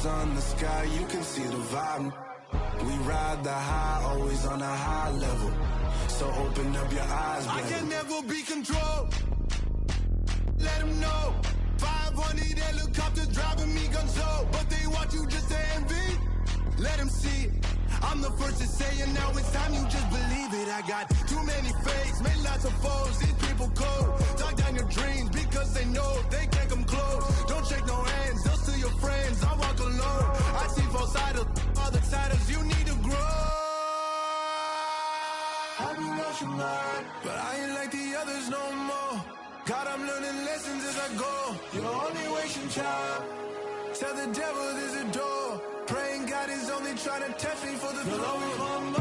sun, the sky, you can see the vibe. We ride the high, always on a high level. So open up your eyes, baby. I can never be controlled. Let them know. 500 helicopters driving me gonzo, but they want you just to envy. Let them see it. I'm the first to say it, now it's time you just believe it. I got too many fakes, made lots of foes. These people cold. Talk down your dreams because they know they can't come close. Don't shake no hands, they'll steal your friends. I walk alone. I see both sides, other titles, you need to grow. I've been rushing mine, but I ain't like the others no more. God, I'm learning lessons as I go. You're only wasting time. Tell the devil there's a door. Praying God is only trying to test me for the throne.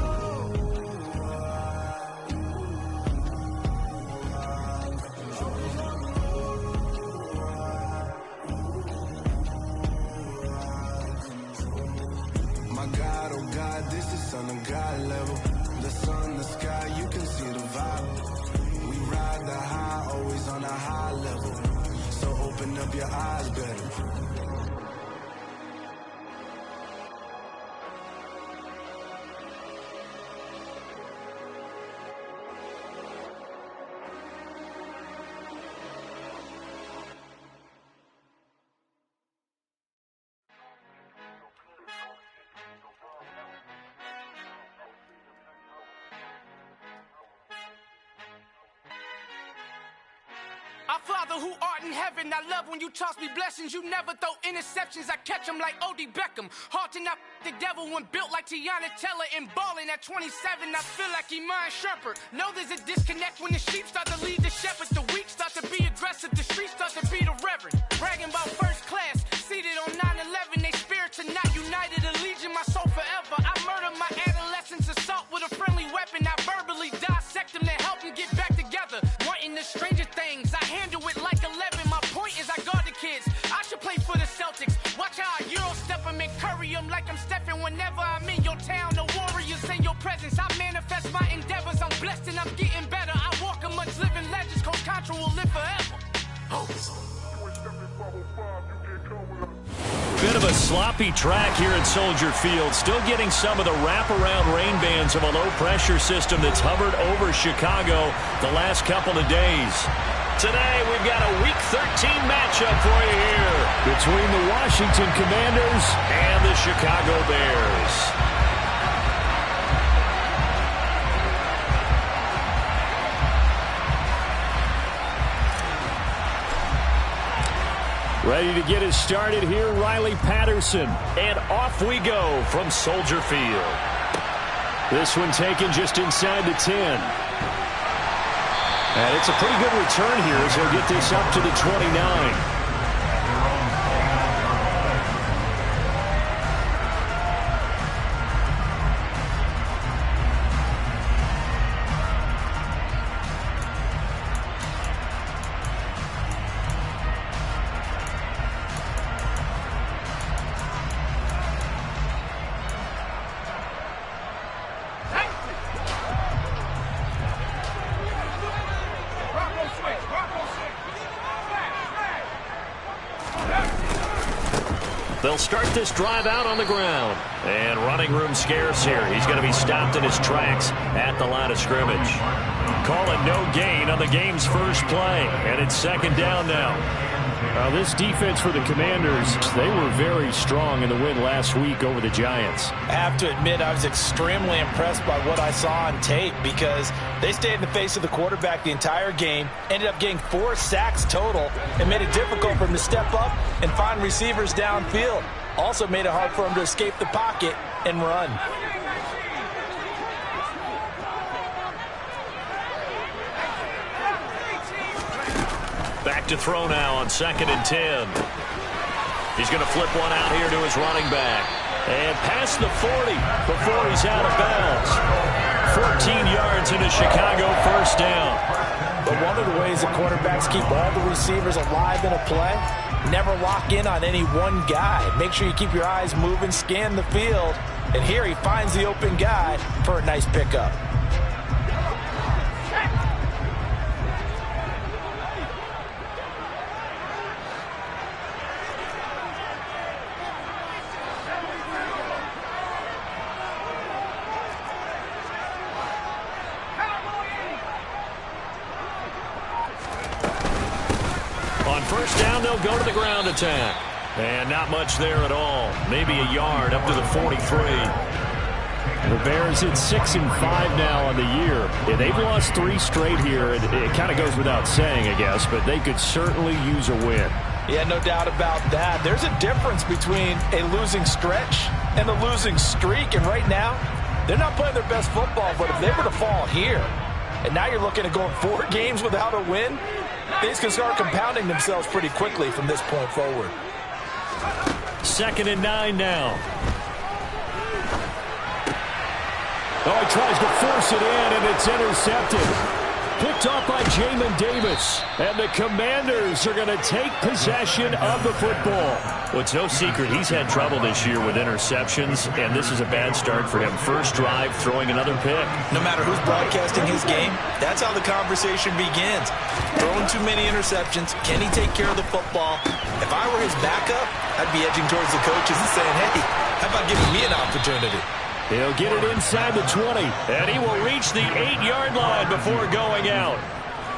My God, oh God, this is on a God level. The sun, the sky, you can see the vibe. We ride the high, always on a high level. So open up your eyes, baby. Our Father who art in heaven, I love when you toss me blessings. You never throw interceptions, I catch them like O.D. Beckham. Hard to knock the devil when built like Tiana Teller and balling at 27. I feel like Iman Shumpert. Know there's a disconnect when the sheep start to lead the shepherd. The weak start to be aggressive, the streets start to be the reverend. Bragging about first class, seated on 9/11. They spirits are not united, a legion, my soul forever. I murder my adolescence, assault with a friendly weapon. I verbally dissect them to help them get back together. Wanting the stranger things, I handle it like 11. My point is I guard the kids. I should play for the Celtics. Watch how I Euro step them and curry them like I'm Stephen. Whenever I'm in your town, the Warriors in your presence. I manifest my endeavors. I'm blessed and I'm getting better. I walk amongst living legends. Coach Contra will live forever. Bit of a sloppy track here at Soldier Field. Still getting some of the wraparound rain bands of a low-pressure system that's hovered over Chicago the last couple of days. Today, we've got a Week 13 matchup for you here between the Washington Commanders and the Chicago Bears. Ready to get us started here, Riley Patterson. And off we go from Soldier Field. This one taken just inside the 10. And it's a pretty good return here as he'll get this up to the 29. They'll start this drive out on the ground. And running room scarce here. He's going to be stopped in his tracks at the line of scrimmage. Calling no gain on the game's first play. And it's second down now. This defense for the Commanders, they were very strong in the win last week over the Giants. I have to admit, I was extremely impressed by what I saw on tape because they stayed in the face of the quarterback the entire game, ended up getting 4 sacks total, and made it difficult for him to step up and find receivers downfield. Also made it hard for him to escape the pocket and run. Back to throw now on 2nd and 10. He's going to flip one out here to his running back. And past the 40 before he's out of bounds. 14 yards in a Chicago first down. But one of the ways the quarterbacks keep all the receivers alive in a play, never lock in on any one guy. Make sure you keep your eyes moving, scan the field. And here he finds the open guy for a nice pickup. first down, they'll go to the ground attack. And not much there at all. Maybe a yard up to the 43. The Bears at 6-5 now on the year. Yeah, they've lost 3 straight here. It kind of goes without saying, I guess, but they could certainly use a win. Yeah, no doubt about that. There's a difference between a losing stretch and a losing streak. And right now, they're not playing their best football, but if they were to fall here, and now you're looking at going 4 games without a win, things can start compounding themselves pretty quickly from this point forward. 2nd and 9 now. Oh, he tries to force it in, and it's intercepted. Picked off by Jamin Davis. And the Commanders are going to take possession of the football. Well, it's no secret he's had trouble this year with interceptions, and this is a bad start for him. First drive, throwing another pick. No matter who's broadcasting his game, that's how the conversation begins. Throwing too many interceptions. Can he take care of the football? If I were his backup, I'd be edging towards the coaches and saying, hey, how about giving me an opportunity? He'll get it inside the 20. And he will reach the 8-yard line before going out.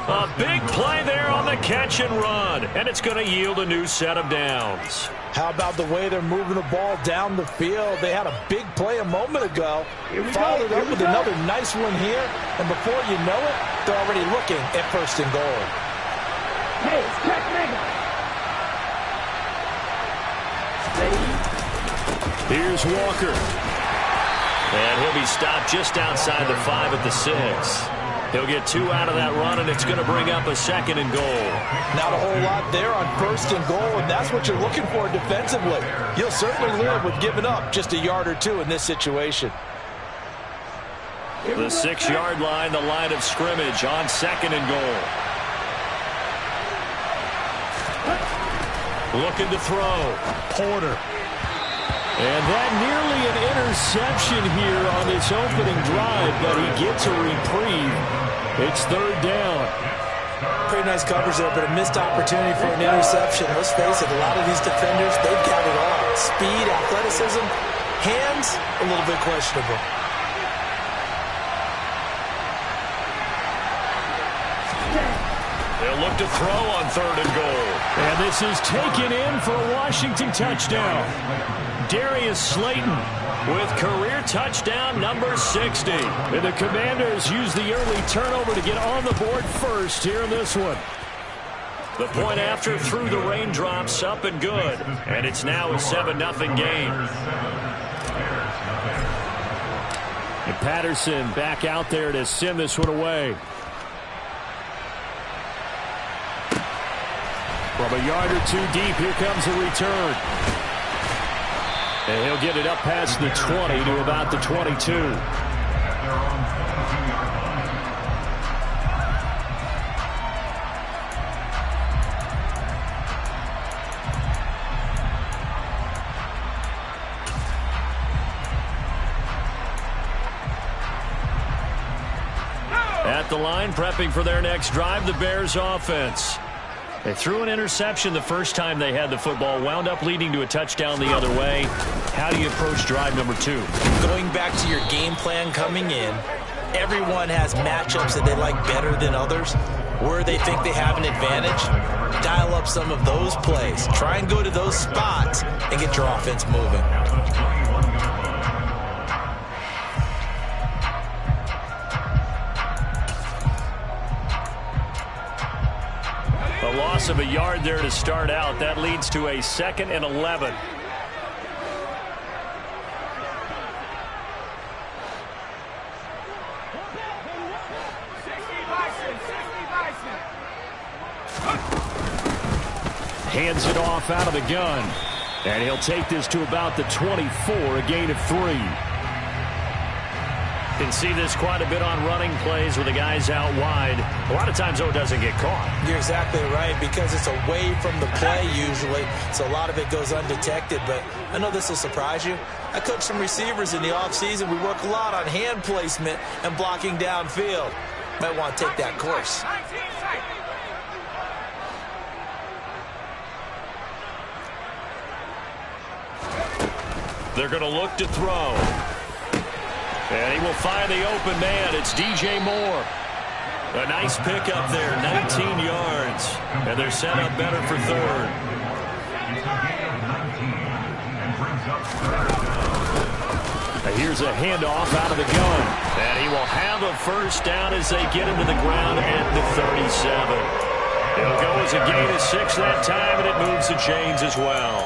A big play there on the catch and run. And it's going to yield a new set of downs. How about the way they're moving the ball down the field? They had a big play a moment ago. Followed it up with another nice one here. And before you know it, they're already looking at 1st and goal. Here's Walker. And he'll be stopped just outside the 5 at the 6. He'll get 2 out of that run, and it's going to bring up a 2nd and goal. Not a whole lot there on 1st and goal, and that's what you're looking for defensively. You'll certainly live with giving up just a yard or 2 in this situation. The 6-yard line, the line of scrimmage on 2nd and goal. Looking to throw. Porter. And that nearly an interception here on this opening drive, but he gets a reprieve. It's 3rd down. Pretty nice coverage there, but a missed opportunity for an interception. Let's face it, a lot of these defenders, they've got it all. Speed, athleticism, hands, a little bit questionable. They'll look to throw on 3rd and goal. And this is taken in for a Washington touchdown. Darius Slayton with career touchdown number 60. And the Commanders use the early turnover to get on the board first here in this one. The point after through the raindrops, up and good. And it's now a 7-0 game. And Patterson back out there to send this one away. From a yard or 2 deep, here comes a return. And he'll get it up past the 20 to about the 22. At the line, prepping for their next drive, the Bears offense. They threw an interception the first time they had the football, wound up leading to a touchdown the other way. How do you approach drive number 2? Going back to your game plan coming in, everyone has matchups that they like better than others. Where they think they have an advantage, dial up some of those plays. Try and go to those spots and get your offense moving. A loss of a yard there to start out. That leads to a 2nd and 11. Hands it off out of the gun. And he'll take this to about the 24, a gain of 3. Can see this quite a bit on running plays with the guys out wide. A lot of times, though, it doesn't get caught. You're exactly right, because it's away from the play usually, so a lot of it goes undetected. But I know this will surprise you. I coach some receivers in the offseason. We work a lot on hand placement and blocking downfield. Might want to take that course. They're going to look to throw. And he will find the open man. It's DJ Moore. A nice pickup there, 19 yards. And they're set up better for third. Here's a handoff out of the gun. And he will have a first down as they get him to the ground at the 37. It'll go as a gain of 6 that time, and it moves the chains as well.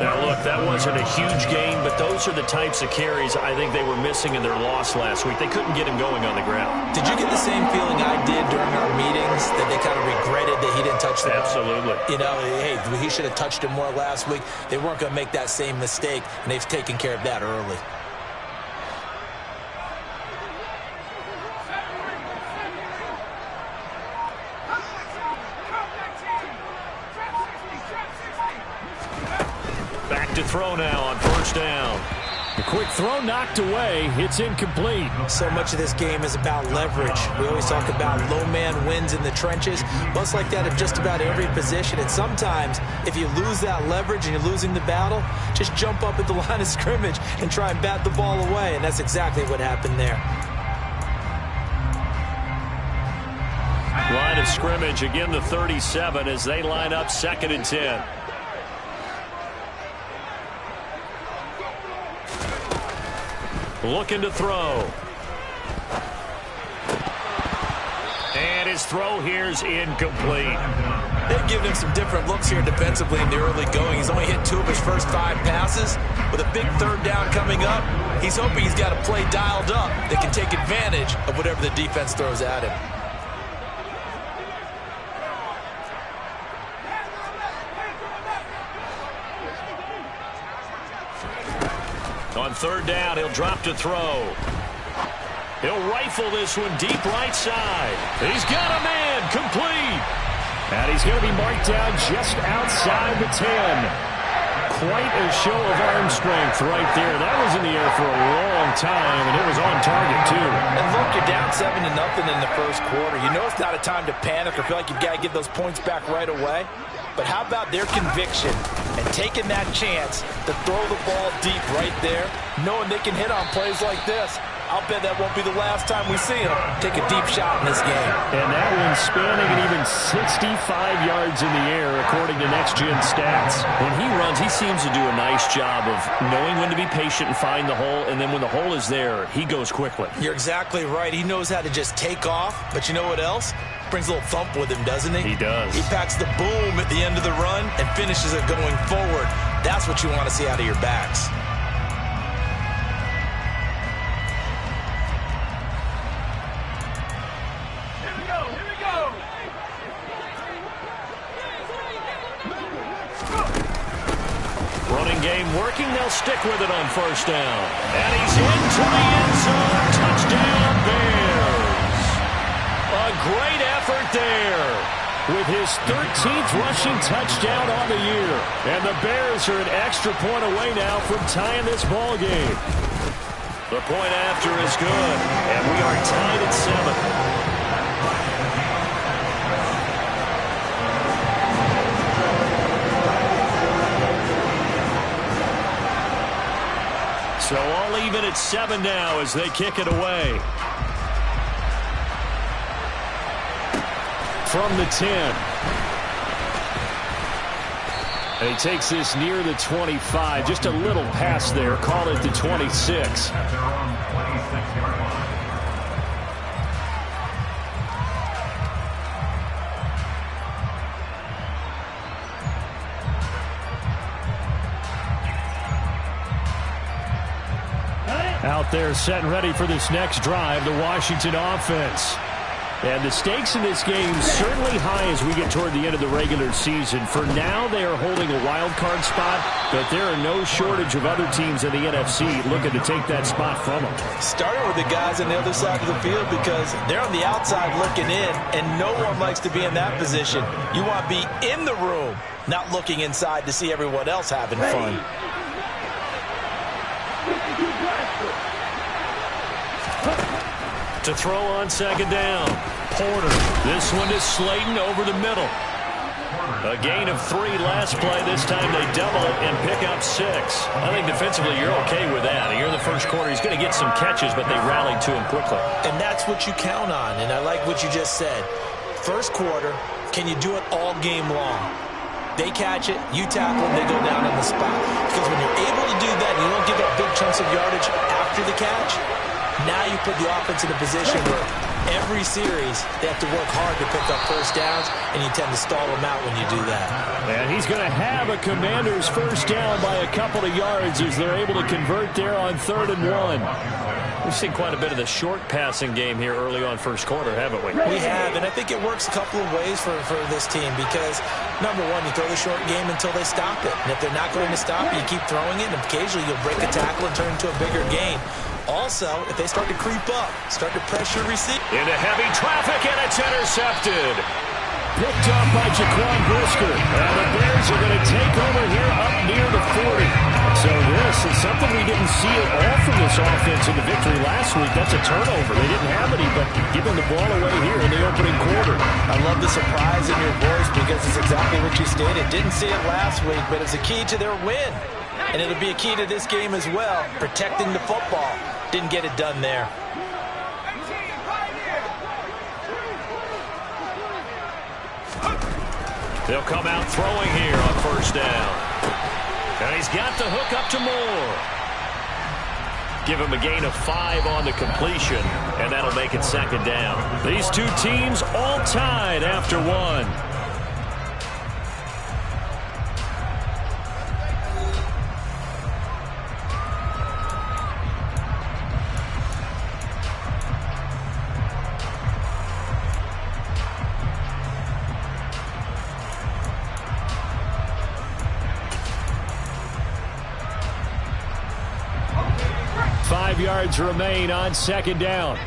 Now, look, that wasn't a huge gain, but those are the types of carries I think they were missing in their loss last week. They couldn't get him going on the ground. Did you get the same feeling I did during our meetings, that they kind of regretted that he didn't touch the ball? Absolutely. You know, hey, he should have touched him more last week. They weren't going to make that same mistake, and they've taken care of that early. To throw now on first down. The quick throw knocked away. It's incomplete. So much of this game is about leverage. We always talk about low man wins in the trenches. Most like that in just about every position. And sometimes, if you lose that leverage and you're losing the battle, just jump up at the line of scrimmage and try and bat the ball away. And that's exactly what happened there. Line of scrimmage, again the 37 as they line up 2nd and 10. Looking to throw. And his throw here's incomplete. They've given him some different looks here defensively in the early going. He's only hit 2 of his first 5 passes. With a big 3rd down coming up, he's hoping he's got a play dialed up that can take advantage of whatever the defense throws at him. On 3rd down, he'll drop to throw. He'll rifle this one deep right side. He's got a man, complete. And he's going to be marked down just outside the 10. Quite a show of arm strength right there. That was in the air for a long time, and it was on target, too. And look, you're down 7-0 in the first quarter. You know it's not a time to panic or feel like you've got to get those points back right away. But how about their conviction and taking that chance to throw the ball deep right there, knowing they can hit on plays like this? I'll bet that won't be the last time we see him take a deep shot in this game. And that one spanning at even 65 yards in the air, according to Next Gen Stats. When he runs, he seems to do a nice job of knowing when to be patient and find the hole, and then when the hole is there, he goes quickly. You're exactly right. He knows how to just take off, but you know what else? Brings a little thump with him, doesn't he? He does. He packs the boom at the end of the run and finishes it going forward. That's what you want to see out of your backs. Running game working. They'll stick with it on first down. And he's into the end zone. Touchdown, Bears. A great effort there. With his 13th rushing touchdown on the year. And the Bears are an extra point away now from tying this ball game. The point after is good. And we are tied at 7. So all even at 7 now as they kick it away. From the 10. And he takes this near the 25. Just a little pass there. Call it the 26. Out there set and ready for this next drive, the Washington offense. And the stakes in this game certainly high as we get toward the end of the regular season. For now, they are holding a wild card spot, but there are no shortage of other teams in the NFC looking to take that spot from them. Starting with the guys on the other side of the field because they're on the outside looking in, and no one likes to be in that position. You want to be in the room, not looking inside to see everyone else having fun. To throw on second down. Porter. This one is Slayton over the middle. A gain of 3 last play. This time they double it and pick up 6. I think defensively you're okay with that. Here in the first quarter, he's going to get some catches, but they rallied to him quickly. And that's what you count on, and I like what you just said. First quarter, can you do it all game long? They catch it, you tackle, and they go down on the spot. Because when you're able to do that, you don't give up big chunks of yardage after the catch. Now you put the offense in a position where every series they have to work hard to pick up first downs, and you tend to stall them out when you do that. And he's going to have a Commanders first down by a couple of yards as they're able to convert there on 3rd and 1. We've seen quite a bit of the short passing game here early on first quarter, haven't we? We have, and I think it works a couple of ways for this team because, number one, you throw the short game until they stop it. And if they're not going to stop it, you keep throwing it, and occasionally you'll break a tackle and turn it into a bigger gain. Also, if they start to creep up, start to pressure receive. Into heavy traffic, and it's intercepted. Picked up by Jaquan Brisker. And the Bears are going to take over here up near the 40. So this is something we didn't see at all from this offense in the victory last week. That's a turnover. They didn't have any, but giving the ball away here in the opening quarter. I love the surprise in your voice because it's exactly what you stated. Didn't see it last week, but it's a key to their win. And it'll be a key to this game as well, protecting the football. Didn't get it done there. They'll come out throwing here on first down. And he's got the hook up to Moore. Give him a gain of 5 on the completion, and that'll make it 2nd down. These two teams all tied after 1. 5 yards remain on 2nd down.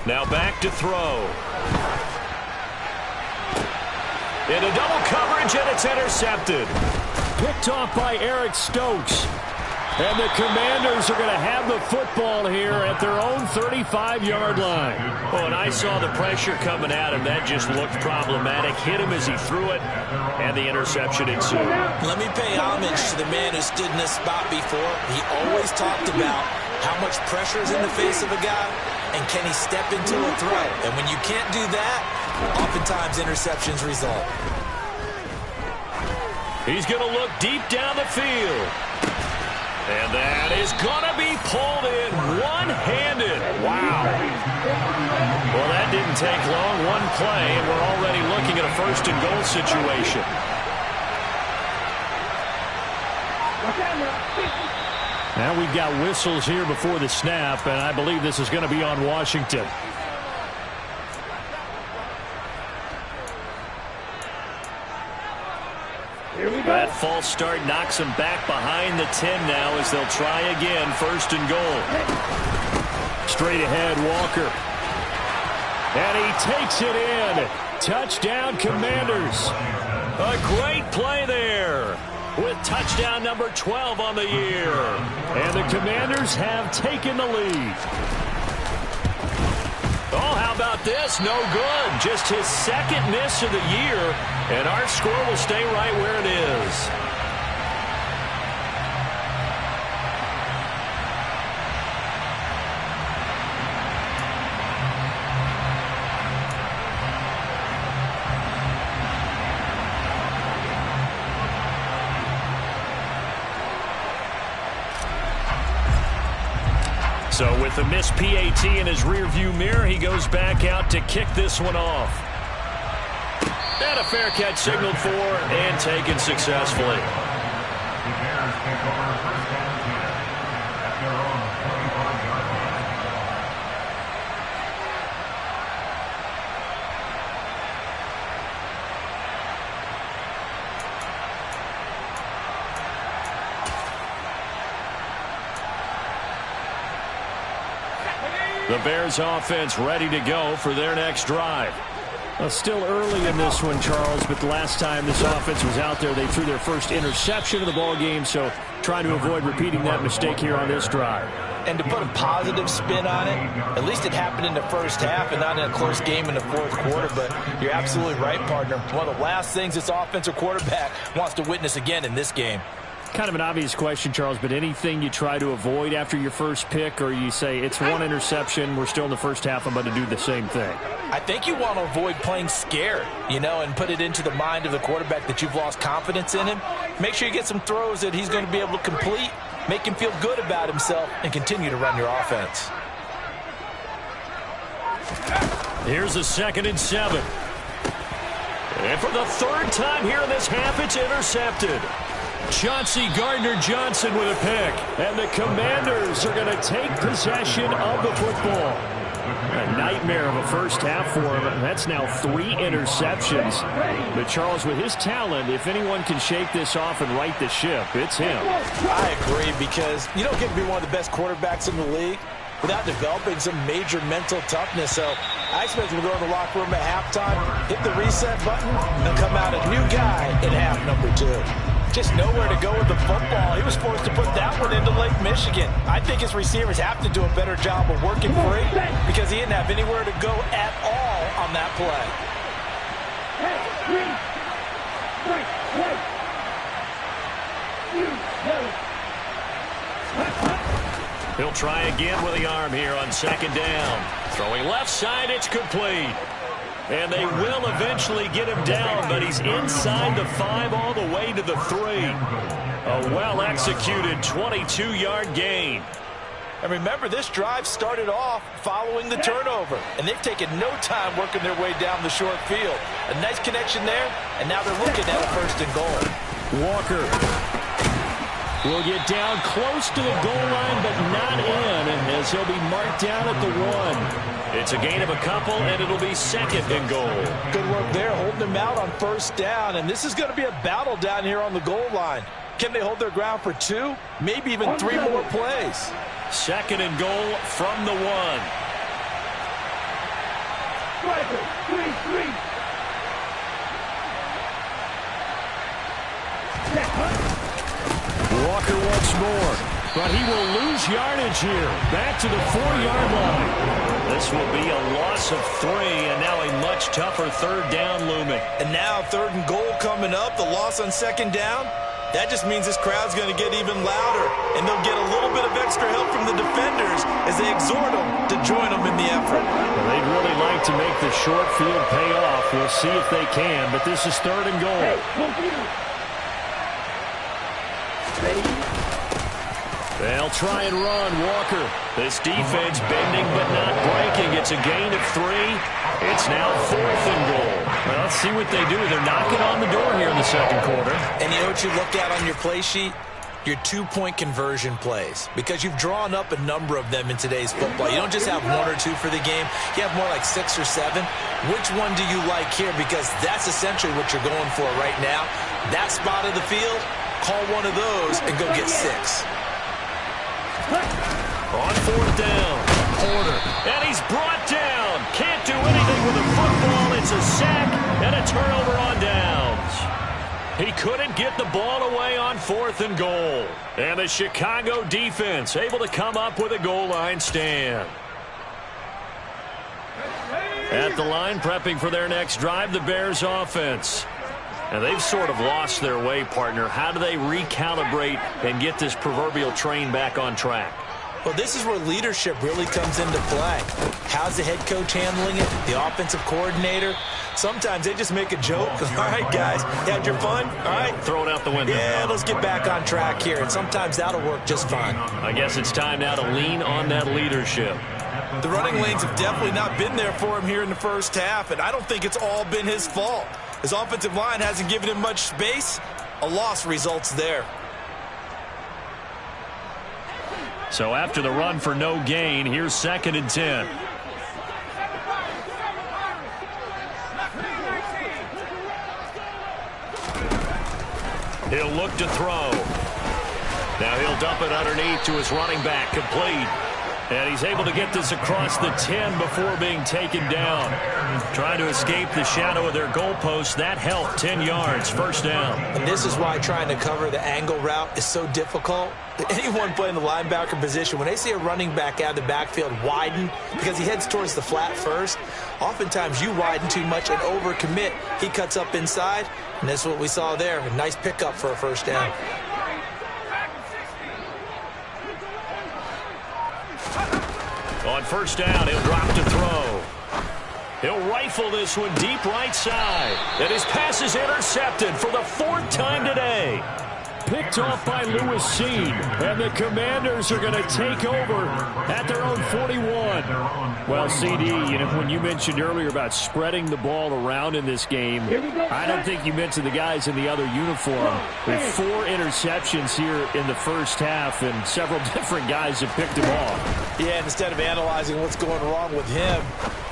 Now back to throw. Into double coverage, and it's intercepted. Picked off by Eric Stokes. And the Commanders are going to have the football here at their own 35-yard line. Oh, and I saw the pressure coming at him. That just looked problematic. Hit him as he threw it, and the interception ensued. Let me pay homage to the man who stood in this spot before. He always talked about how much pressure is in the face of a guy, and can he step into a throw. And when you can't do that, oftentimes interceptions result. He's going to look deep down the field. And that is going to be pulled in one-handed. Wow. Well, that didn't take long. One play, and we're already looking at a 1st and goal situation. Now we've got whistles here before the snap, and I believe this is going to be on Washington. That false start knocks him back behind the 10 now as they'll try again, 1st and goal. Straight ahead, Walker. And he takes it in. Touchdown, Commanders. A great play there with touchdown number 12 on the year. And the Commanders have taken the lead. Oh, how about this? No good. Just his 2nd miss of the year, and our score will stay right where it is. So with the missed PAT in his rearview mirror, he goes back out to kick this one off. And a fair catch signaled for and taken successfully. The Bears offense ready to go for their next drive. Well, still early in this one, Charles, but the last time this offense was out there, they threw their first interception of the ball game, so trying to avoid repeating that mistake here on this drive. And to put a positive spin on it, at least it happened in the first half and not in a close game in the fourth quarter. But you're absolutely right, partner. One of the last things this offensive quarterback wants to witness again in this game. Kind of an obvious question, Charles, but anything you try to avoid after your first pick, or you say it's one interception, we're still in the first half, I'm about to do the same thing? I think you want to avoid playing scared, and put it into the mind of the quarterback that you've lost confidence in him. Make sure you get some throws that he's going to be able to complete, make him feel good about himself, and continue to run your offense. Here's a 2nd and 7. And for the third time here in this half, it's intercepted. Chauncey Gardner-Johnson with a pick. And the Commanders are going to take possession of the football. A nightmare of a first half for him. That's now 3 interceptions. But Charles, with his talent, if anyone can shake this off and right the ship, it's him. I agree, because you don't get to be one of the best quarterbacks in the league without developing some major mental toughness. So I expect him to go in the locker room at halftime, hit the reset button, and come out a new guy in half number 2. Just nowhere to go with the football. He was forced to put that one into Lake Michigan. I think his receivers have to do a better job of working free, because he didn't have anywhere to go at all on that play. He'll try again with the arm here on 2nd down. Throwing left side, it's complete. And they will eventually get him down, but he's inside the 5 all the way to the 3. A well-executed 22-yard gain. And remember, this drive started off following the turnover, and they've taken no time working their way down the short field. A nice connection there, and now they're looking at a 1st and goal. Walker will get down close to the goal line, but not in, as he'll be marked down at the 1. It's a gain of a couple, and it'll be 2nd and goal. Good work there, holding them out on 1st down, and this is going to be a battle down here on the goal line. Can they hold their ground for 2, maybe even 3 more plays? 2nd and goal from the 1. Walker once more, but he will lose yardage here. Back to the 4-yard line. This will be a loss of 3, and now a much tougher 3rd down looming. And now 3rd and goal coming up, the loss on 2nd down. That just means this crowd's going to get even louder, and they'll get a little bit of extra help from the defenders as they exhort them to join them in the effort. Well, they'd really like to make the short field pay off. We'll see if they can, but this is 3rd and goal. They'll try and run. Walker. This defense bending but not breaking. It's a gain of 3. It's now 4th and goal. Well, let's see what they do. They're knocking on the door here in the 2nd quarter. And you know what you look at on your play sheet? Your 2-point conversion plays, because you've drawn up a number of them in today's football. You don't just have 1 or 2 for the game. You have more like 6 or 7. Which one do you like here? Because that's essentially what you're going for right now. That spot of the field, call one of those and go get 6. On 4th down, Porter, and he's brought down. Can't do anything with the football. It's a sack and a turnover on downs. He couldn't get the ball away on 4th and goal. And the Chicago defense able to come up with a goal line stand. At the line, prepping for their next drive, the Bears offense. And they've sort of lost their way, partner. How do they recalibrate and get this proverbial train back on track? Well, this is where leadership really comes into play. How's the head coach handling it? The offensive coordinator? Sometimes they just make a joke. All right, guys, you had your fun? All right. Throw it out the window. Yeah, let's get back on track here. And sometimes that'll work just fine. I guess it's time now to lean on that leadership. The running lanes have definitely not been there for him here in the first half, and I don't think it's all been his fault. His offensive line hasn't given him much space. A loss results there. So after the run for no gain, here's 2nd and 10. He'll look to throw. Now he'll dump it underneath to his running back, complete. And he's able to get this across the 10 before being taken down. Trying to escape the shadow of their goalpost. That helped. 10 yards, first down. And this is why trying to cover the angle route is so difficult. Anyone playing the linebacker position, when they see a running back out of the backfield widen because he heads towards the flat first, oftentimes you widen too much and overcommit. He cuts up inside, and that's what we saw there. A nice pickup for a first down. On first down, he'll drop to throw. He'll rifle this one deep right side. And his pass is intercepted for the 4th time today. Picked off by Lewis Seen. And the Commanders are going to take over at their own 41. Well, CD, when you mentioned earlier about spreading the ball around in this game, I don't think you mentioned the guys in the other uniform. With 4 interceptions here in the first half, and several different guys have picked them off. Yeah, instead of analyzing what's going wrong with him,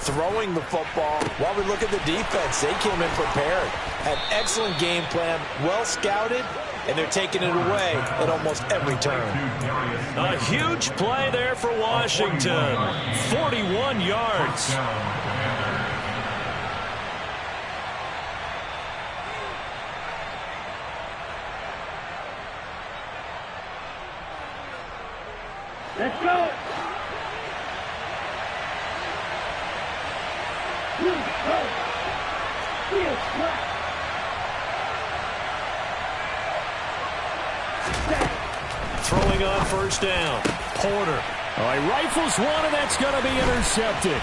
throwing the football, while we look at the defense, they came in prepared. Had excellent game plan, well scouted, and they're taking it away at almost every turn. A huge play there for Washington. 41 yards. Let's go. Throwing on first down. Porter. All right, rifles one, and that's going to be intercepted.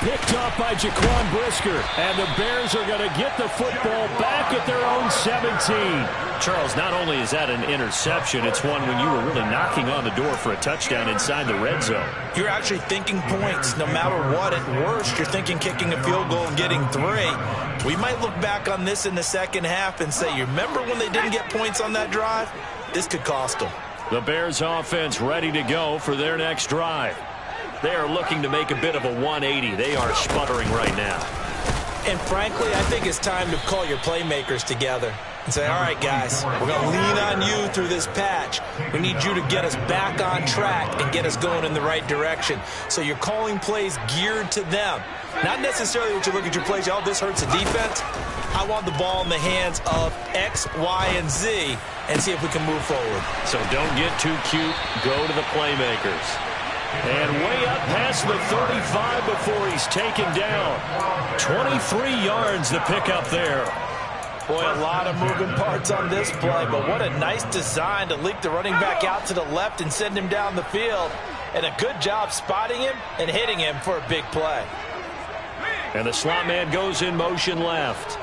Picked up by Jaquan Brisker. And the Bears are going to get the football back at their own 17. Charles, not only is that an interception, it's one when you were really knocking on the door for a touchdown inside the red zone. You're actually thinking points no matter what. At worst, you're thinking kicking a field goal and getting 3. We might look back on this in the second half and say, you remember when they didn't get points on that drive? This could cost them. The Bears offense ready to go for their next drive. They are looking to make a bit of a 180. They are sputtering right now. And frankly, I think it's time to call your playmakers together and say, all right, guys, we're going to lean on you through this patch. We need you to get us back on track and get us going in the right direction. So you're calling plays geared to them. Not necessarily that you look at your plays, oh, this hurts the defense. I want the ball in the hands of X, Y, and Z and see if we can move forward. So don't get too cute. Go to the playmakers. And way up past the 35 before he's taken down. 23 yards the pickup there. Boy, a lot of moving parts on this play, but what a nice design to leak the running back out to the left and send him down the field. And a good job spotting him and hitting him for a big play. And the slot man goes in motion left.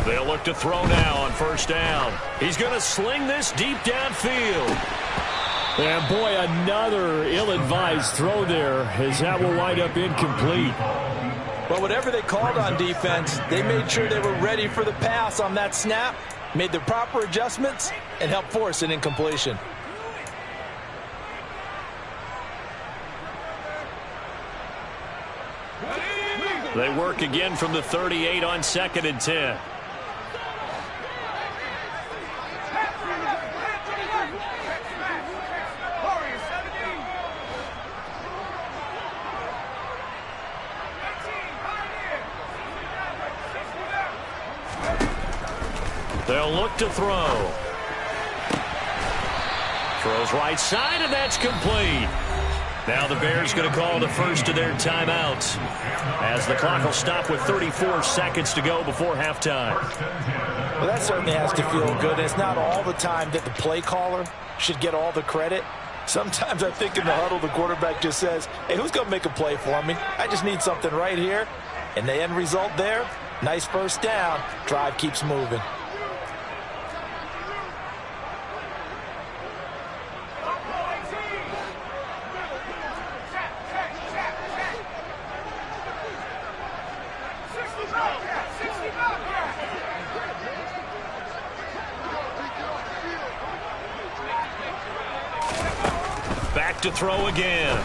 They'll look to throw now on first down. He's going to sling this deep downfield. And boy, another ill-advised throw there, as that will wind up incomplete. But whatever they called on defense, they made sure they were ready for the pass on that snap, made the proper adjustments, and helped force an incompletion. They work again from the 38 on 2nd and 10. They'll look to throw. Throws right side, and that's complete. Now the Bears going to call the first of their timeouts as the clock will stop with 34 seconds to go before halftime. Well, that certainly has to feel good. It's not all the time that the play caller should get all the credit. Sometimes I think in the huddle, the quarterback just says, hey, who's going to make a play for me? I just need something right here. And the end result there, nice first down. Drive keeps moving. Back to throw again.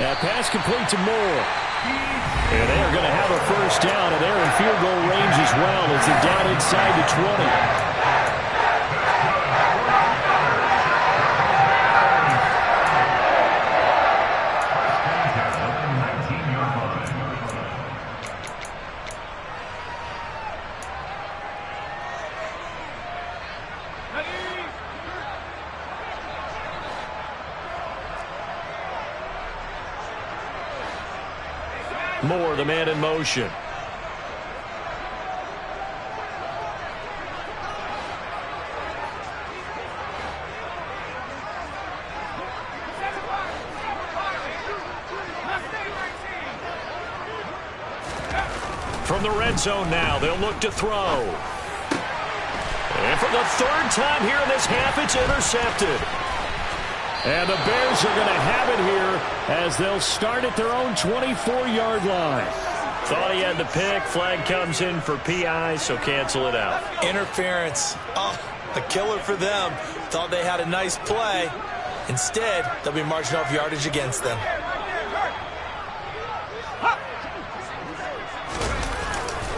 That pass complete to Moore. And they are going to have a first down, and they're in field goal range as well as they're down inside the 20. Moore, the man in motion. From the red zone now, they'll look to throw. And for the third time here in this half, it's intercepted. And the Bears are going to have it here as they'll start at their own 24-yard line. Thought he had the pick. Flag comes in for PI, so cancel it out. Interference. Oh, a killer for them. Thought they had a nice play. Instead, they'll be marching off yardage against them.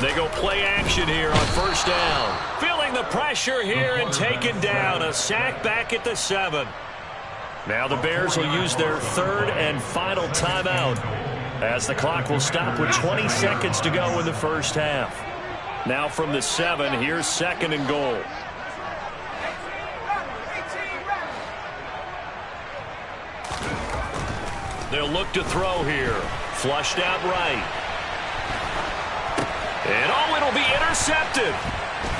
They go play action here on first down. Feeling the pressure here and taken down. A sack back at the 7. Now the Bears will use their third and final timeout as the clock will stop with 20 seconds to go in the first half. Now from the 7, here's second and goal. They'll look to throw here. Flushed out right. And oh, it'll be intercepted.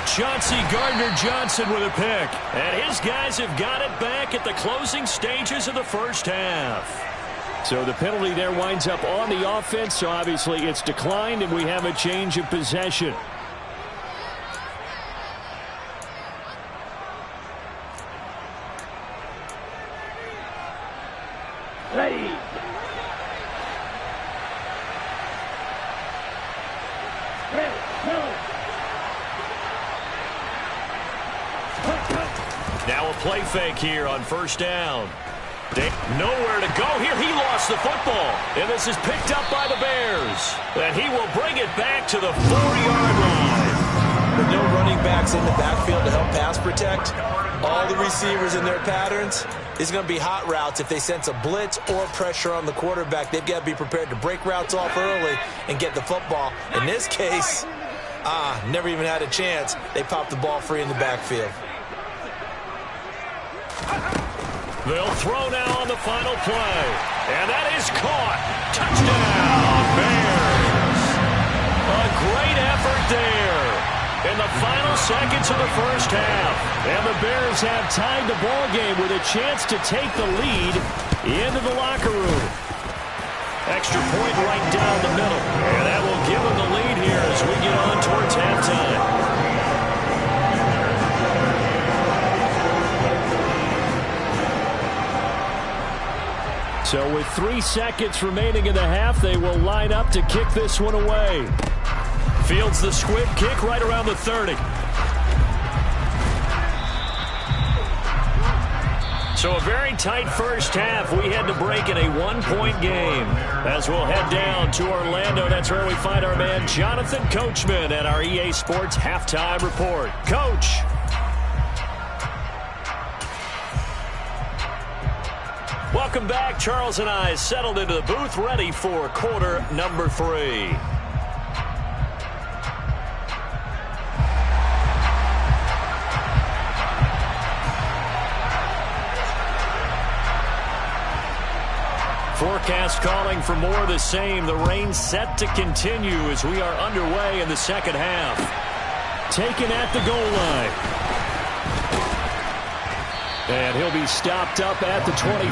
Chauncey Gardner-Johnson with a pick. And his guys have got it back at the closing stages of the first half. So the penalty there winds up on the offense, so obviously it's declined, and we have a change of possession. Ready. Now a play fake here on first down. Nowhere to go here. He lost the football. And this is picked up by the Bears. And he will bring it back to the 4-yard line. With no running backs in the backfield to help pass protect, all the receivers in their patterns, it's going to be hot routes. If they sense a blitz or pressure on the quarterback, they've got to be prepared to break routes off early and get the football. In this case, never even had a chance. They popped the ball free in the backfield. They'll throw now on the final play. And that is caught. Touchdown, Bears. A great effort there in the final seconds of the first half. And the Bears have tied the ball game with a chance to take the lead into the locker room. Extra point right down the middle. And that will give them the lead here as we get on towards halftime. So with 3 seconds remaining in the half, they will line up to kick this one away. Fields the squib kick right around the 30. So a very tight first half. We had to break in a 1-point game. As we'll head down to Orlando, that's where we find our man Jonathan Coachman at our EA Sports Halftime Report. Coach. Welcome back. Charles and I settled into the booth, ready for quarter number 3. Forecast calling for more of the same. The rain set to continue as we are underway in the second half. Taken at the goal line. And he'll be stopped up at the 25.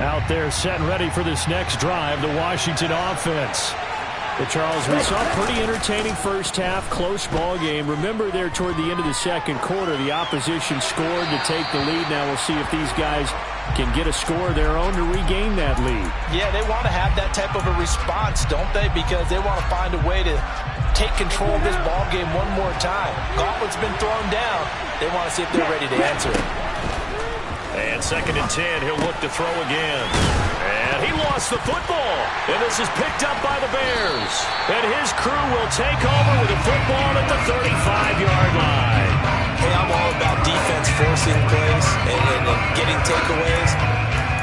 Out there set and ready for this next drive, the Washington offense. But Charles, we saw a pretty entertaining first half, close ball game. Remember there toward the end of the second quarter, the opposition scored to take the lead. Now we'll see if these guys can get a score of their own to regain that lead. Yeah, they want to have that type of a response, don't they? Because they want to find a way to take control of this ball game one more time. Gauntlet's been thrown down. They want to see if they're ready to answer it. And 2nd and 10, he'll look to throw again. And he lost the football. And this is picked up by the Bears. And his crew will take over with the football at the 35-yard line. Hey, I'm all about defense forcing plays and getting takeaways.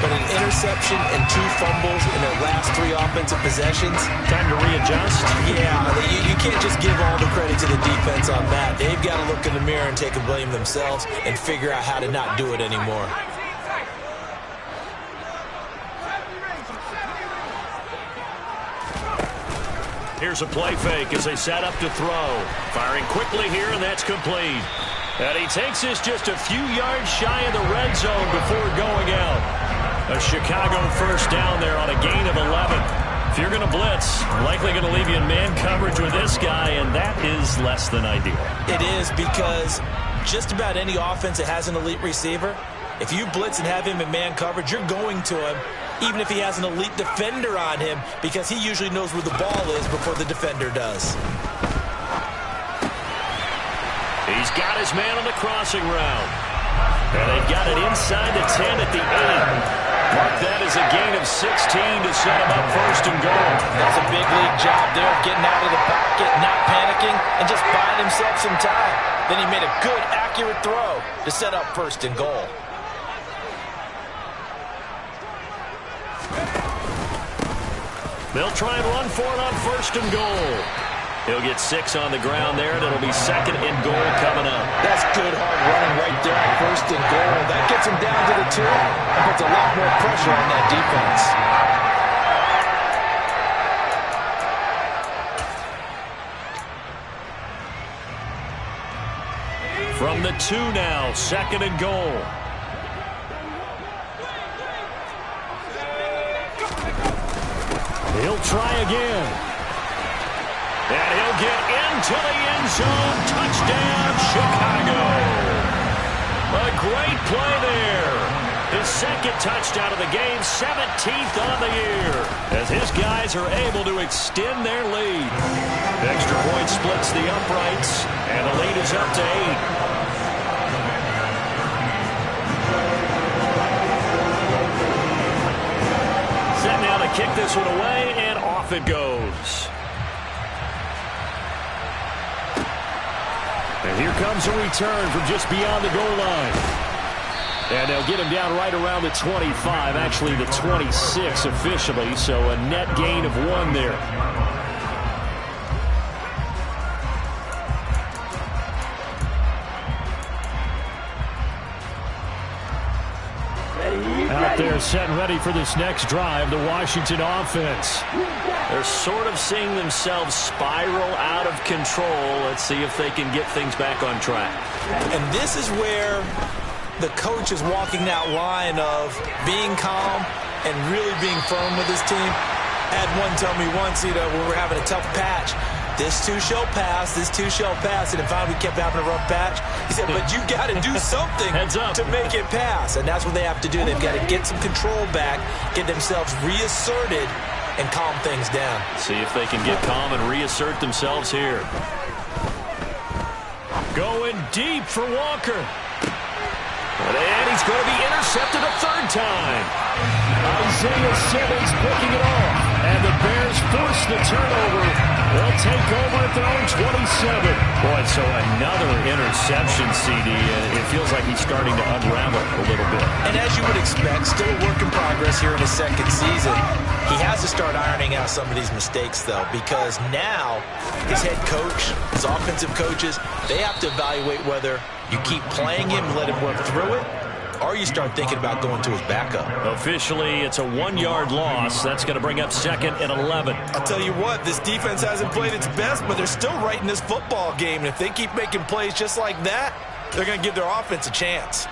But an interception and 2 fumbles in their last 3 offensive possessions. Time to readjust. Yeah, you can't just give all the credit to the defense on that. They've got to look in the mirror and take a blame themselves and figure out how to not do it anymore. Here's a play fake as they set up to throw. Firing quickly here, and that's complete. And he takes this just a few yards shy of the red zone before going out. A Chicago first down there on a gain of 11. If you're going to blitz, likely going to leave you in man coverage with this guy, and that is less than ideal. It is, because just about any offense that has an elite receiver, if you blitz and have him in man coverage, you're going to him, even if he has an elite defender on him, because he usually knows where the ball is before the defender does. He's got his man on the crossing route. And they've got it inside the 10 at the 8. Mark that as a gain of 16 to set him up 1st and goal. That's a big league job there of getting out of the pocket, not panicking, and just buying himself some time. Then he made a good, accurate throw to set up 1st and goal. They'll try and run for it on 1st and goal. He'll get 6 on the ground there, and it'll be 2nd and goal coming up. That's good hard running right there on 1st and goal. That gets him down to the 2 and puts a lot more pressure on that defense. From the 2 now, 2nd and goal. He'll try again. And he'll get into the end zone. Touchdown, Chicago. A great play there. His 2nd touchdown of the game, 17th on the year, as his guys are able to extend their lead. Extra point splits the uprights, and the lead is up to 8. Set now to kick this one away, and off it goes. And here comes a return from just beyond the goal line. And they'll get him down right around the 25, actually the 26 officially, so a net gain of 1 there. Out there set and ready for this next drive, the Washington offense. They're sort of seeing themselves spiral out of control. Let's see if they can get things back on track. And this is where the coach is walking that line of being calm and really being firm with his team. I had one tell me once, when we're having a tough patch, this too shall pass, this too shall pass. And finally we kept having a rough patch. He said, but you got to do something to make it pass. And that's what they have to do. They've got to get some control back, get themselves reasserted, and calm things down. See if they can get calm and reassert themselves here. Going deep for Walker. And he's going to be intercepted a 3rd time. Isaiah Simmons picking it off. And the Bears force the turnover. They'll take over at their own 27. Boy, so another interception, CD. It feels like he's starting to unravel a little bit. And as you would expect, still a work in progress here in his 2nd season. He has to start ironing out some of these mistakes, though, because now his head coach, his offensive coaches, they have to evaluate whether you keep playing him, let him work through it, or you start thinking about going to his backup. Officially, it's a 1-yard loss. That's going to bring up 2nd and 11. I'll tell you what, this defense hasn't played its best, but they're still right in this football game. And if they keep making plays just like that, they're going to give their offense a chance.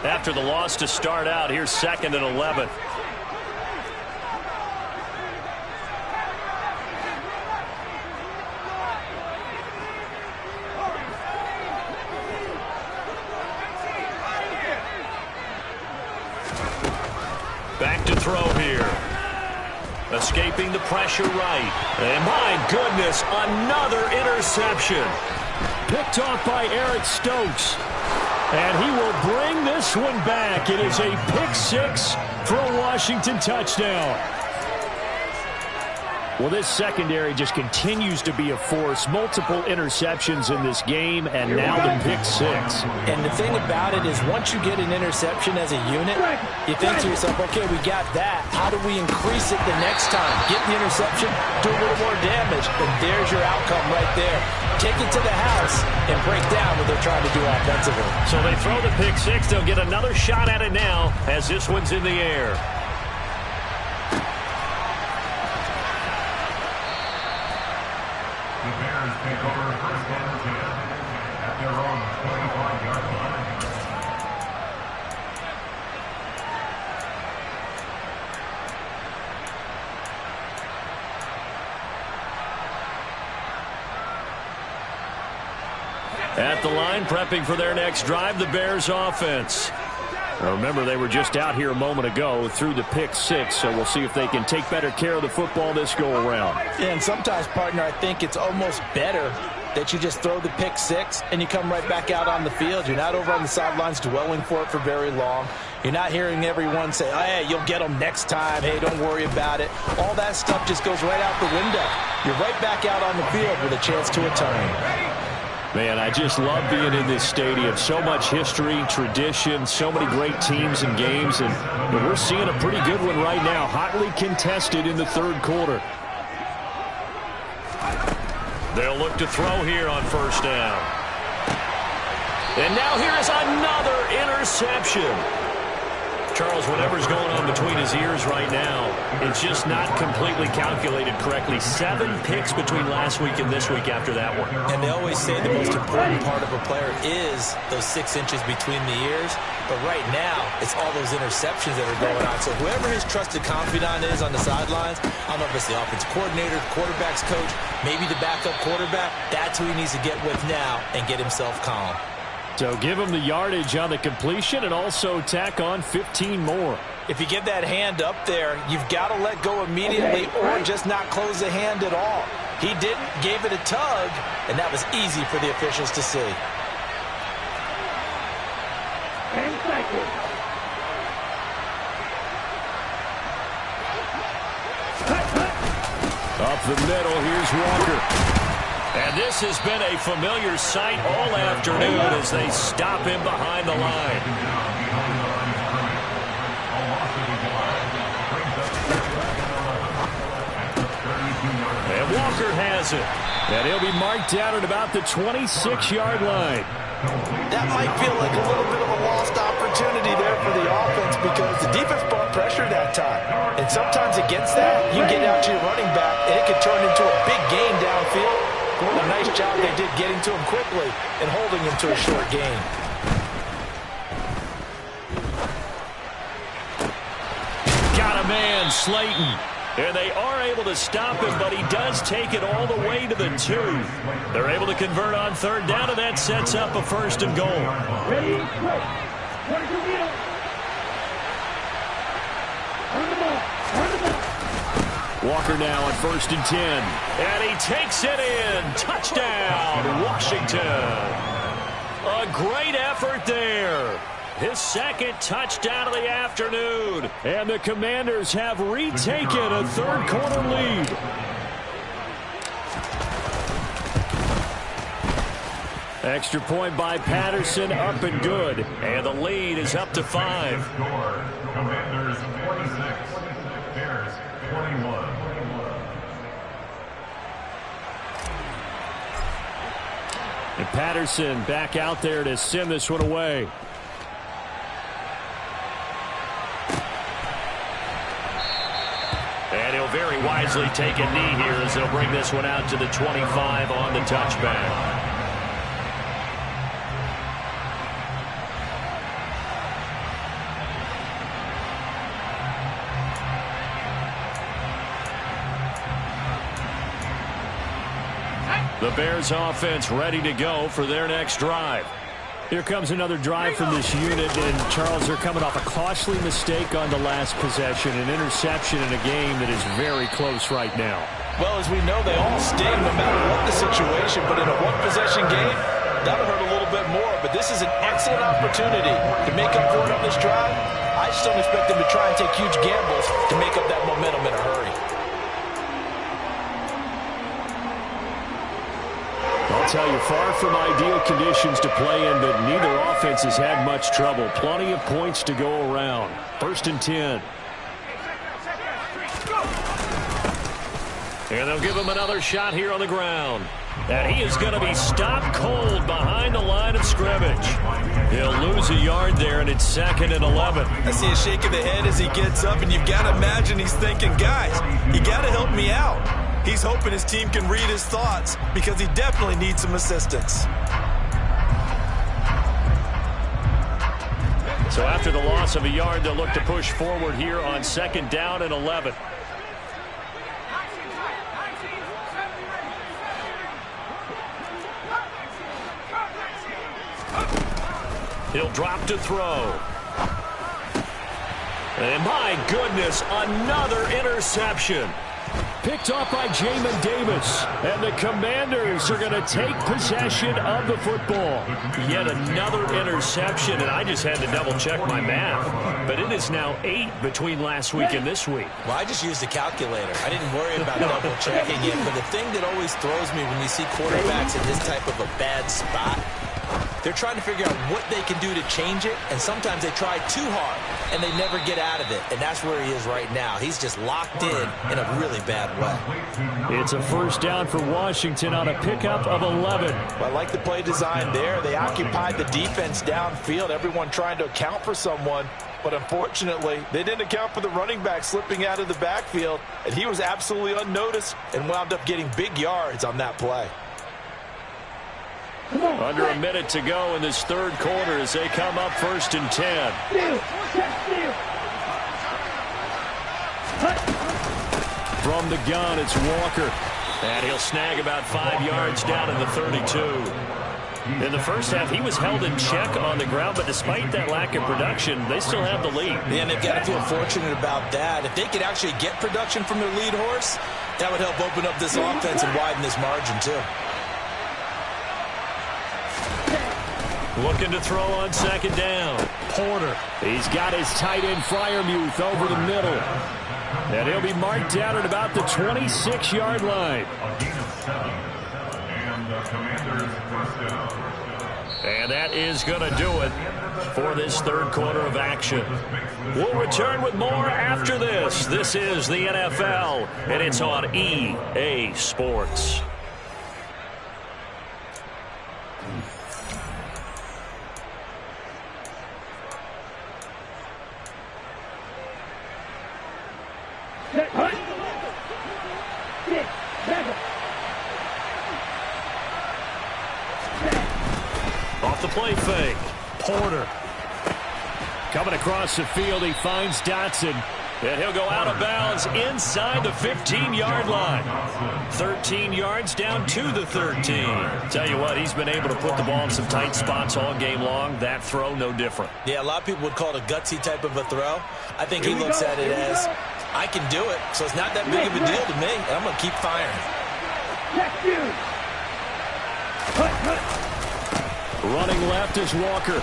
After the loss to start out, here's 2nd and 11. Back to throw here. Escaping the pressure right. And my goodness, another interception. Picked off by Eric Stokes. And he will bring this one back. It is a pick-6 for a Washington touchdown. Well, this secondary just continues to be a force. Multiple interceptions in this game, and now the pick-6. And the thing about it is once you get an interception as a unit, you think to yourself, okay, we got that. How do we increase it the next time? Get the interception, do a little more damage, and there's your outcome right there. Take it to the house and break down what they're trying to do offensively. So they throw the pick-6. They'll get another shot at it now as this one's in the air. The Bears take over first and 10 at their own 25-yard line. At the line, prepping for their next drive, the Bears offense. Now remember, they were just out here a moment ago through the pick-6, so we'll see if they can take better care of the football this go-around. Yeah, and sometimes, partner, I think it's almost better that you just throw the pick-6 and you come right back out on the field. You're not over on the sidelines dwelling for it for very long. You're not hearing everyone say, oh, hey, you'll get them next time. Hey, don't worry about it. All that stuff just goes right out the window. You're right back out on the field with a chance to atone. Man, I just love being in this stadium. So much history, tradition, so many great teams and games, and we're seeing a pretty good one right now, hotly contested in the third quarter. They'll look to throw here on first down. And now here is another interception. Charles, whatever's going on between his ears right now, it's just not completely calculated correctly. 7 picks between last week and this week after that one. And they always say the most important part of a player is those 6 inches between the ears. But right now, it's all those interceptions that are going on. So whoever his trusted confidant is on the sidelines, I don't know if it's the offensive coordinator, the quarterback's coach, maybe the backup quarterback, that's who he needs to get with now and get himself calm. So give him the yardage on the completion and also tack on 15 more. If you get that hand up there, you've got to let go immediately or just not close the hand at all. He didn't, gave it a tug, and that was easy for the officials to see. 10 seconds. Up the middle, here's Walker. And this has been a familiar sight all afternoon as they stop him behind the line. And Walker has it. And he'll be marked down at about the 26-yard line. That might feel like a little bit of a lost opportunity there for the offense because the defense brought pressure that time. And sometimes against that, you get out to your running back, and it could turn into a big gain downfield. What a nice job they did getting to him quickly and holding him to a short gain. Got a man, Slayton. And they are able to stop him, but he does take it all the way to the 2. They're able to convert on third down, and that sets up a 1st and goal. Ready, go. 22 meters. Run the ball. Run the ball. Walker now on 1st and 10. And he takes it in. Touchdown, Washington. A great effort there. His 2nd touchdown of the afternoon. And the Commanders have retaken a third quarter lead. Extra point by Patterson, up and good. And the lead is up to 5. Commanders 26, Bears 21. And Patterson back out there to send this one away. And he'll very wisely take a knee here as they'll bring this one out to the 25 on the touchback. The Bears offense ready to go for their next drive. Here comes another drive from this unit, and Charles, they're coming off a costly mistake on the last possession, an interception in a game that is very close right now. Well, as we know, they all sting no matter what the situation, but in a one-possession game, that'll hurt a little bit more. But this is an excellent opportunity to make up for it on this drive. I just don't expect them to try and take huge gambles to make up that momentum in a hurry. I'll tell you, far from ideal conditions to play in, but neither offense has had much trouble. Plenty of points to go around. 1st and 10. And they'll give him another shot here on the ground. And he is going to be stopped cold behind the line of scrimmage. He'll lose a yard there, and it's 2nd and 11. I see a shake of the head as he gets up, and you've got to imagine he's thinking, guys, you got to help me out. He's hoping his team can read his thoughts because he definitely needs some assistance. So after the loss of a yard, they'll look to push forward here on 2nd down and 11. He'll drop to throw. And my goodness, another interception. Picked off by Jamin Davis. And the Commanders are going to take possession of the football. Yet another interception, and I just had to double-check my math. But it is now 8 between last week and this week. Well, I just used a calculator. I didn't worry about double-checking it. But the thing that always throws me when you see quarterbacks in this type of a bad spot, they're trying to figure out what they can do to change it, and sometimes they try too hard, and they never get out of it, and that's where he is right now. He's just locked in a really bad way. It's a 1st down for Washington on a pickup of 11. Well, I like the play design there. They occupied the defense downfield, everyone trying to account for someone, but unfortunately, they didn't account for the running back slipping out of the backfield, and he was absolutely unnoticed and wound up getting big yards on that play. Under a minute to go in this 3rd quarter as they come up 1st and 10. From the gun, it's Walker. And he'll snag about 5 yards down in the 32. In the first half, he was held in check on the ground, but despite that lack of production, they still have the lead. Yeah, and they've got to feel fortunate about that. If they could actually get production from their lead horse, that would help open up this offense and widen this margin, too. Looking to throw on 2nd down. Porter. He's got his tight end Freiermuth over the middle. And he'll be marked down at about the 26-yard line. And that is going to do it for this 3rd quarter of action. We'll return with more after this. This is the NFL, and it's on EA Sports. Off the play fake. Porter. Coming across the field, he finds Dotson. And he'll go out of bounds inside the 15-yard line. 13 yards down to the 13. Tell you what, he's been able to put the ball in some tight spots all game long. That throw, no different. Yeah, a lot of people would call it a gutsy type of a throw. I think he looks at it as, I can do it, so it's not that big of a deal to me, and I'm going to keep firing. Running left is Walker.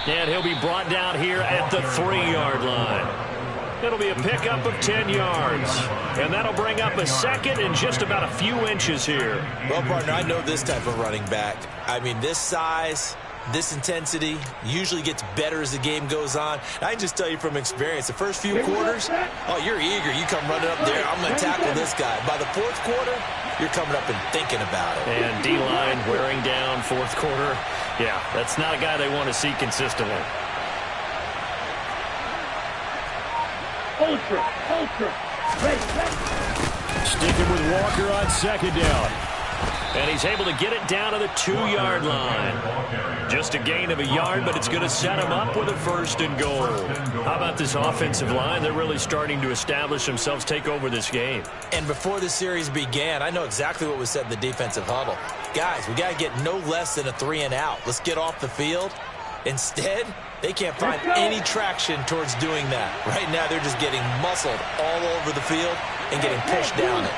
And he'll be brought down here at the 3-yard line. It'll be a pickup of 10 yards. And that'll bring up a 2nd and just about a few inches here. Well, partner, I know this type of running back. I mean, this size, this intensity usually gets better as the game goes on. I can just tell you from experience, the first few quarters, oh, you're eager. You come running up there, I'm going to tackle this guy. By the 4th quarter, you're coming up and thinking about it. And D-line wearing down 4th quarter. Yeah, that's not a guy they want to see consistently. Ultra. Sticking with Walker on 2nd down. And he's able to get it down to the 2-yard line. Just a gain of a yard, but it's going to set them up with a 1st and goal. How about this offensive line? They're really starting to establish themselves, take over this game. And before the series began, I know exactly what was said in the defensive huddle. Guys, we got to get no less than a 3-and-out. Let's get off the field. Instead, they can't find any traction towards doing that. Right now, they're just getting muscled all over the field and getting pushed down it.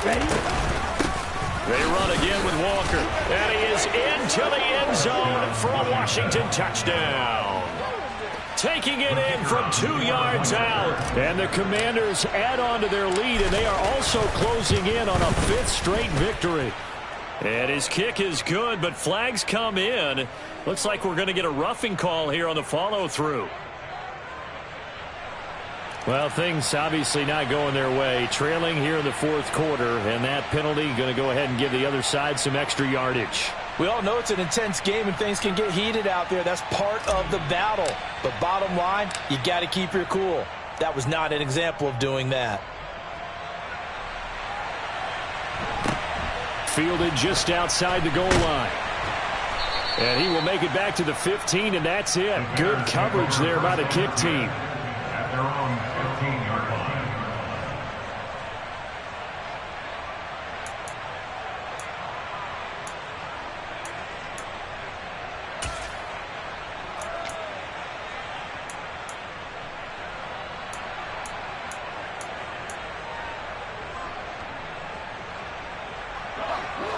They run again with Walker. And he is into the end zone for a Washington touchdown. Taking it in from 2 yards out. And the Commanders add on to their lead, and they are also closing in on a 5th straight victory. And his kick is good, but flags come in. Looks like we're going to get a roughing call here on the follow-through. Well, things obviously not going their way. Trailing here in the 4th quarter, and that penalty going to go ahead and give the other side some extra yardage. We all know it's an intense game and things can get heated out there. That's part of the battle. But bottom line, you got to keep your cool. That was not an example of doing that. Fielded just outside the goal line. And he will make it back to the 15, and that's it. Good coverage there by the kick team. At their own 15-yard line.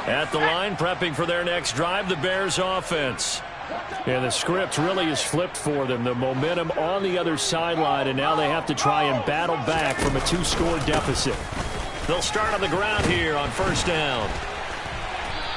At the line, prepping for their next drive, the Bears offense. And the script really is flipped for them. The momentum on the other sideline, and now they have to try and battle back from a 2-score deficit. They'll start on the ground here on 1st down.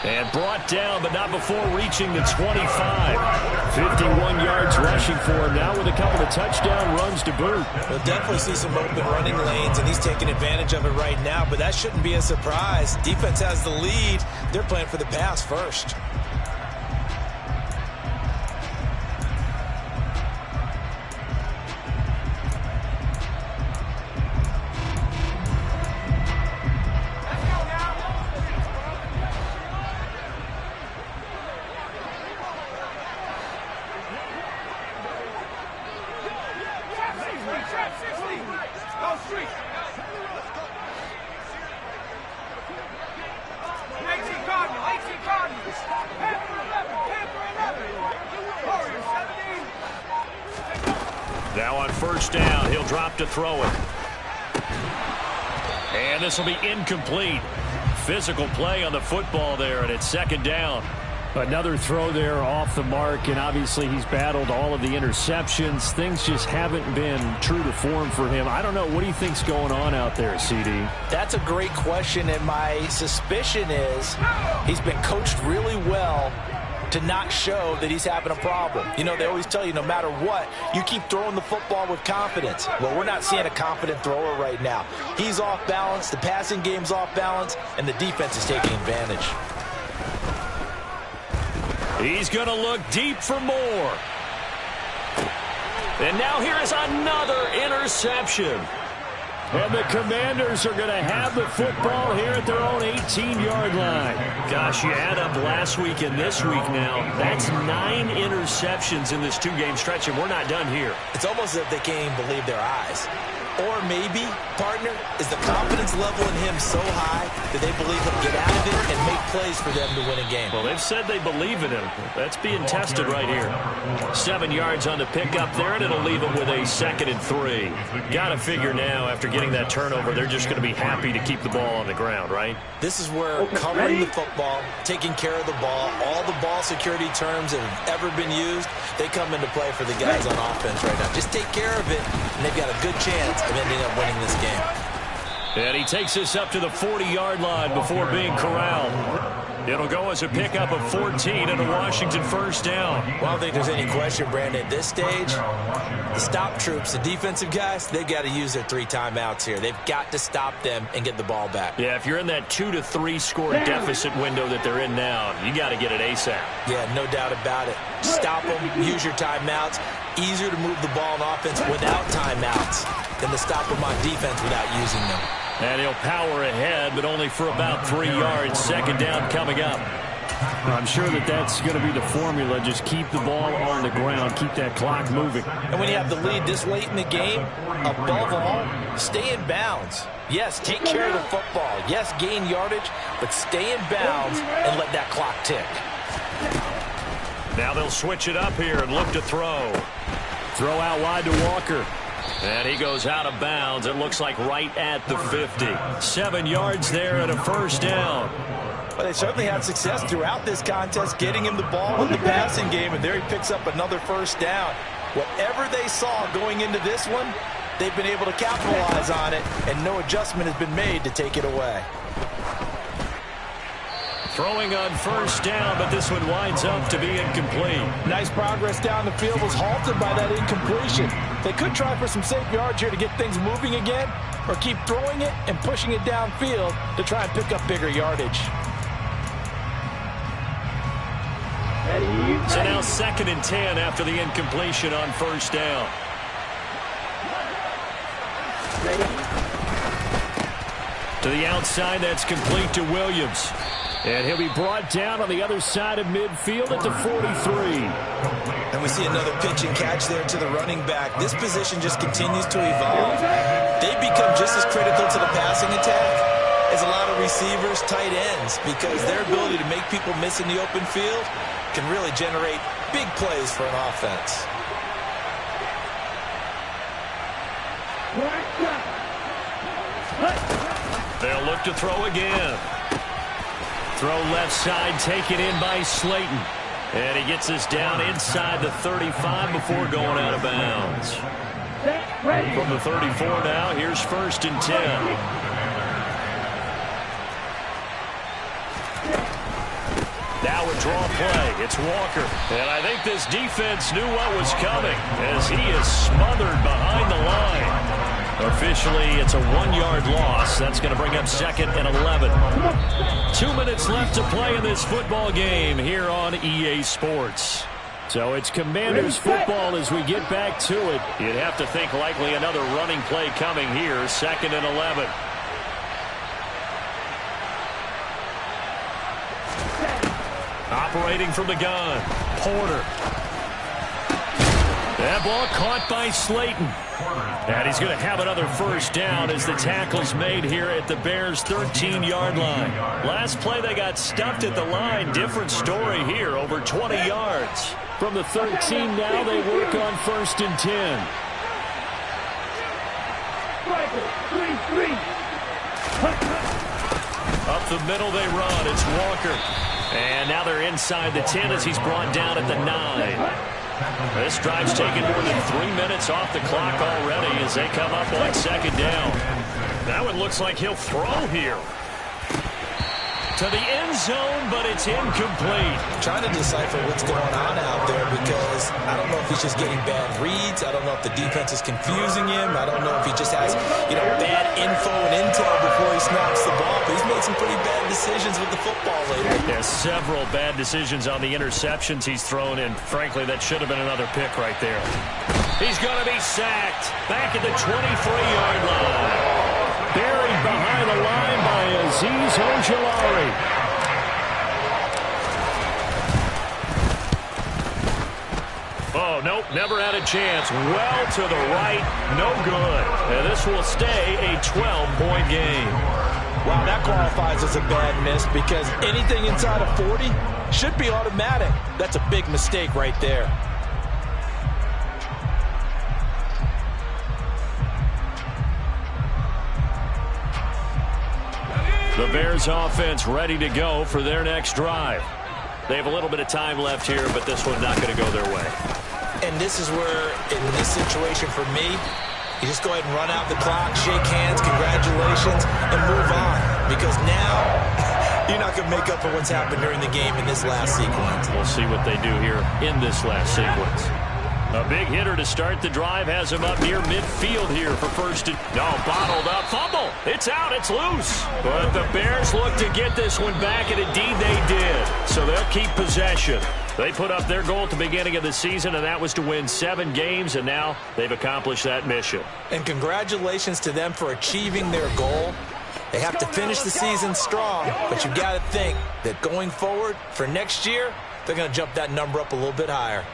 And brought down, but not before reaching the 25. 51 yards rushing for him now with a couple of touchdown runs to boot. We'll definitely see some open running lanes, and he's taking advantage of it right now, but that shouldn't be a surprise. Defense has the lead. They're playing for the pass first. Now on 1st down, he'll drop to throw it. And this will be incomplete. Physical play on the football there, and it's 2nd down. Another throw there off the mark, and obviously he's battled all of the interceptions. Things just haven't been true to form for him. I don't know. What do you think's going on out there, CD? That's a great question, and my suspicion is he's been coached really well to not show that he's having a problem. You know, they always tell you no matter what, you keep throwing the football with confidence. Well, we're not seeing a confident thrower right now. He's off balance, the passing game's off balance, and the defense is taking advantage. He's going to look deep for more. And now here is another interception. And the Commanders are going to have the football here at their own 18-yard line. Gosh, you add up last week and this week now. That's 9 interceptions in this 2-game stretch, and we're not done here. It's almost as if they can't even believe their eyes. Or maybe, partner, is the confidence level in him so high that they believe he'll get out of it and make plays for them to win a game. Well, they've said they believe in him. That's being tested right here. 7 yards on the pickup there, and it'll leave them with a 2nd and 3. Got to figure now, after getting that turnover, they're just going to be happy to keep the ball on the ground, right? This is where covering the football, taking care of the ball, all the ball security terms that have ever been used, they come into play for the guys on offense right now. Just take care of it, and they've got a good chance of ending up winning this game. And he takes us up to the 40-yard line before being corralled. It'll go as a pickup of 14 and a Washington 1st down. Well, I don't think there's any question, Brandon. At this stage, the stop troops, the defensive guys, they got to use their 3 timeouts here. They've got to stop them and get the ball back. Yeah, if you're in that 2 to 3 score deficit window that they're in now, you got to get it ASAP. Yeah, no doubt about it. Stop them, use your timeouts. Easier to move the ball on offense without timeouts than to stop them on defense without using them. And he'll power ahead, but only for about 3 yards. Second down coming up. I'm sure that's going to be the formula. Just keep the ball on the ground. Keep that clock moving. And when you have the lead this late in the game, above all, stay in bounds. Yes, take care of the football. Yes, gain yardage, but stay in bounds and let that clock tick. Now they'll switch it up here and look to throw. Throw out wide to Walker. And he goes out of bounds. It looks like right at the 50. 7 yards there and a first down. Well, they certainly had success throughout this contest, getting him the ball in the passing game, and there he picks up another first down. Whatever they saw going into this one, they've been able to capitalize on it, and no adjustment has been made to take it away. Throwing on first down, but this one winds up to be incomplete. Nice progress down the field, was halted by that incompletion. They could try for some safe yards here to get things moving again, or keep throwing it and pushing it downfield to try and pick up bigger yardage. So now 2nd and 10 after the incompletion on first down. To the outside, that's complete to Williams. And he'll be brought down on the other side of midfield at the 43. And we see another pitch and catch there to the running back. This position just continues to evolve. They become just as critical to the passing attack as a lot of receivers, tight ends, because their ability to make people miss in the open field can really generate big plays for an offense. They'll look to throw again. Throw left side, taken in by Slayton. And he gets us down inside the 35 before going out of bounds. From the 34 now, here's 1st and 10. Now a draw play. It's Walker. And I think this defense knew what was coming as he is smothered behind the line. Officially, it's a 1-yard loss. That's going to bring up 2nd and 11. 2 minutes left to play in this football game here on EA Sports. So it's Commanders football as we get back to it. You'd have to think likely another running play coming here. 2nd and 11. Operating from the gun, Porter. That ball caught by Slayton. And he's going to have another first down as the tackle's made here at the Bears' 13-yard line. Last play they got stuffed at the line. Different story here, over 20 yards. From the 13 now they work on 1st and 10. Up the middle they run. It's Walker. And now they're inside the 10 as he's brought down at the 9. This drive's taken more than 3 minutes off the clock already as they come up on 2nd down. That one looks like he'll throw here. To the end zone, but it's incomplete. Trying to decipher what's going on out there because I don't know if he's just getting bad reads. I don't know if the defense is confusing him. I don't know if he just has, bad info and intel before he snaps the ball. But he's made some pretty bad decisions with the football lately. Yeah, several bad decisions on the interceptions he's thrown in. Frankly, that should have been another pick right there. He's going to be sacked back at the 23-yard line. Buried behind the line by Azeez Ojulari. Oh, nope, never had a chance. Well to the right, no good. And this will stay a 12-point game. Wow, that qualifies as a bad miss because anything inside of 40 should be automatic. That's a big mistake right there. The Bears offense ready to go for their next drive. They have a little bit of time left here, but this one's not going to go their way. And this is where, in this situation for me, you just go ahead and run out the clock, shake hands, congratulations, and move on. Because now, you're not going to make up for what's happened during the game in this last sequence. We'll see what they do here in this last sequence. A big hitter to start the drive has him up near midfield here for 1st and... No, bottled up. Fumble. It's out. It's loose. But the Bears look to get this one back, and indeed they did. So they'll keep possession. They put up their goal at the beginning of the season, and that was to win 7 games, and now they've accomplished that mission. And congratulations to them for achieving their goal. They have to finish the season strong, but you got to think that going forward for next year, they're going to jump that number up a little bit higher.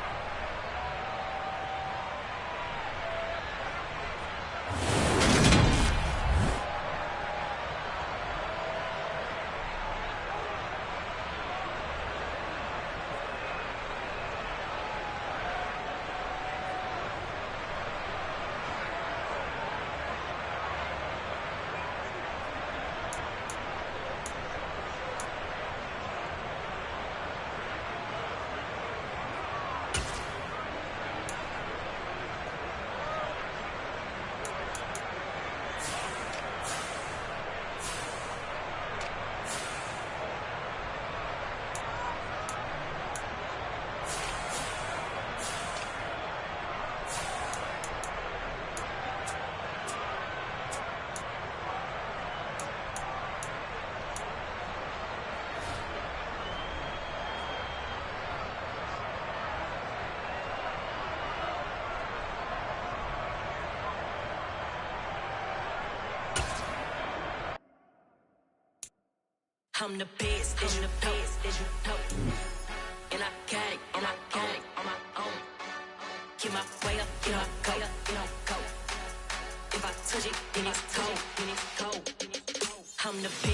I'm the best, as you know. And I got it, on my own. Get my way up, get my go, go. If I touch it, then it's cold, I'm the best.